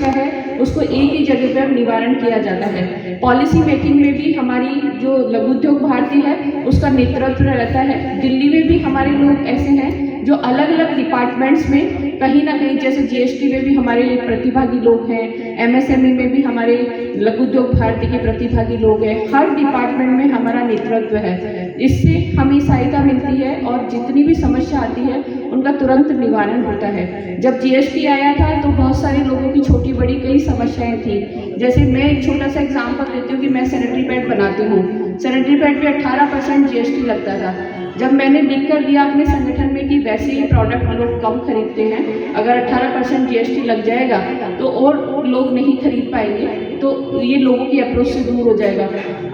समस्या है उसको एक ही जगह पर निवारण किया जाता है। पॉलिसी मेकिंग में भी हमारी जो लघु उद्योग भारती है उसका नेतृत्व रहता है। दिल्ली में भी हमारे लोग ऐसे हैं जो अलग अलग डिपार्टमेंट्स में कहीं ना कहीं, जैसे जीएसटी में भी हमारे प्रतिभागी लोग हैं, एमएसएमई में भी हमारे लघु उद्योग भारती के प्रतिभागी लोग हैं। हर डिपार्टमेंट में हमारा नेतृत्व है। इससे हमें सहायता मिलती है और जितनी भी समस्या आती है उनका तुरंत निवारण होता है। जब जीएसटी आया था तो बहुत सारे लोगों की छोटी बड़ी कई समस्याएं थी। जैसे मैं एक छोटा सा एग्जाम्पल देती हूँ कि मैं सैनिटरी पैड बनाती हूँ। सैनिटरी पैड पे 18% जीएसटी लगता था। जब मैंने लिख कर दिया अपने संगठन में कि वैसे ही प्रोडक्ट लोग कम खरीदते हैं, अगर 18% जीएसटी लग जाएगा तो और लोग नहीं खरीद पाएंगे, तो ये लोगों की अप्रोच से दूर हो जाएगा।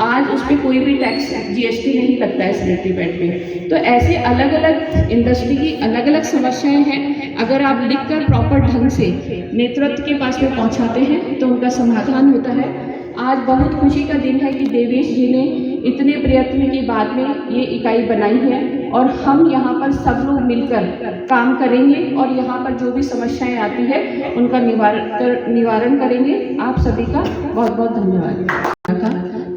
आज उस पर कोई भी टैक्स जीएसटी नहीं लगता है सैनिटरी पैड पे। तो ऐसे अलग अलग इंडस्ट्री की अलग अलग समस्याएं हैं। अगर आप लिख कर प्रॉपर ढंग से नेतृत्व के पास में पहुंचाते हैं तो उनका समाधान होता है। आज बहुत खुशी का दिन है कि देवेश जी ने इतने प्रयत्न के बाद में ये इकाई बनाई है और हम यहाँ पर सब लोग मिलकर काम करेंगे और यहाँ पर जो भी समस्याएं आती है उनका निवारण करेंगे। आप सभी का बहुत बहुत धन्यवाद।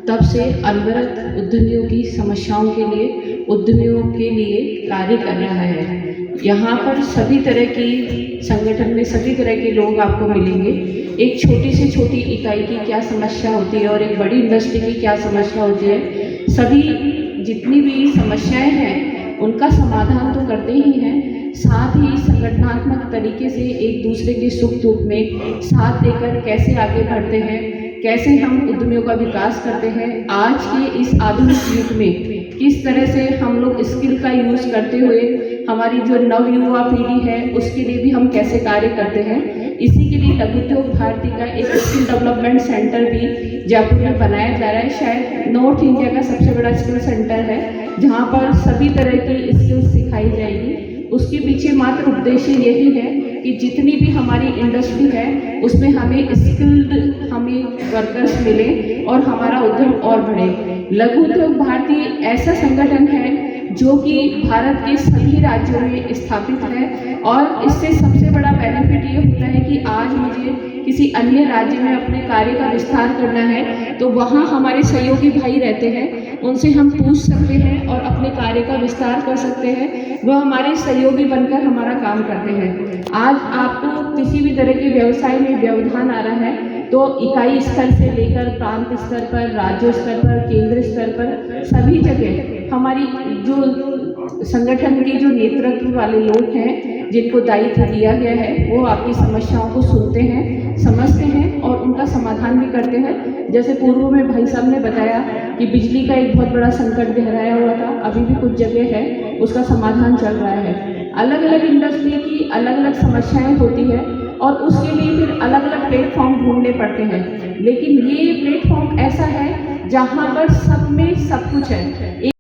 तब से अनवरत उद्यमियों की समस्याओं के लिए, उद्यमियों के लिए कार्य कर रहा है। यहाँ पर सभी तरह की संगठन में सभी तरह के लोग आपको मिलेंगे। एक छोटी से छोटी इकाई की क्या समस्या होती है और एक बड़ी इंडस्ट्री की क्या समस्या होती है, सभी जितनी भी समस्याएं हैं उनका समाधान तो करते ही हैं, साथ ही संगठनात्मक तरीके से एक दूसरे के सुख दुख में साथ देकर कैसे आगे बढ़ते हैं, कैसे हम उद्यमियों का विकास करते हैं। आज के इस आधुनिक युग में किस तरह से हम लोग स्किल का यूज़ करते हुए हमारी जो नव युवा पीढ़ी है उसके लिए भी हम कैसे कार्य करते हैं, इसी के लिए लघु उद्योग भारती का एक स्किल डेवलपमेंट सेंटर भी जयपुर में बनाया जा रहा है। शायद नॉर्थ इंडिया का सबसे बड़ा स्किल सेंटर है जहाँ पर सभी तरह की स्किल्स सिखाई जाएगी। उसके पीछे मात्र उद्देश्य यही है कि जितनी भी हमारी इंडस्ट्री है उसमें हमें स्किल्ड वर्कर्स मिले और हमारा उद्यम और बढ़े। लघु उद्योग भारती ऐसा संगठन है जो कि भारत के सभी राज्यों में स्थापित है और इससे सबसे बड़ा बेनिफिट ये होता है कि आज मुझे किसी अन्य राज्य में अपने कार्य का विस्तार करना है तो वहाँ हमारे सहयोगी भाई रहते हैं, उनसे हम पूछ सकते हैं और अपने कार्य का विस्तार कर सकते हैं। वह हमारे सहयोगी बनकर हमारा काम करते हैं। आज आपको किसी भी तरह के व्यवसाय में व्यवधान आ रहा है तो इकाई स्तर से लेकर प्रांत स्तर पर, राज्य स्तर पर, केंद्र स्तर पर, सभी जगह हमारी जो संगठन के जो नेतृत्व वाले लोग हैं जिनको दायित्व दिया गया है वो आपकी समस्याओं को सुनते हैं, समझते हैं और उनका समाधान भी करते हैं। जैसे पूर्व में भाई साहब ने बताया कि बिजली का एक बहुत बड़ा संकट गहराया हुआ था, अभी भी कुछ जगह है उसका समाधान चल रहा है। अलग अलग इंडस्ट्री की अलग अलग समस्याएं होती है और उसके लिए फिर अलग अलग प्लेटफॉर्म ढूंढने पड़ते हैं, लेकिन ये प्लेटफॉर्म ऐसा है जहाँ पर सब में सब कुछ है।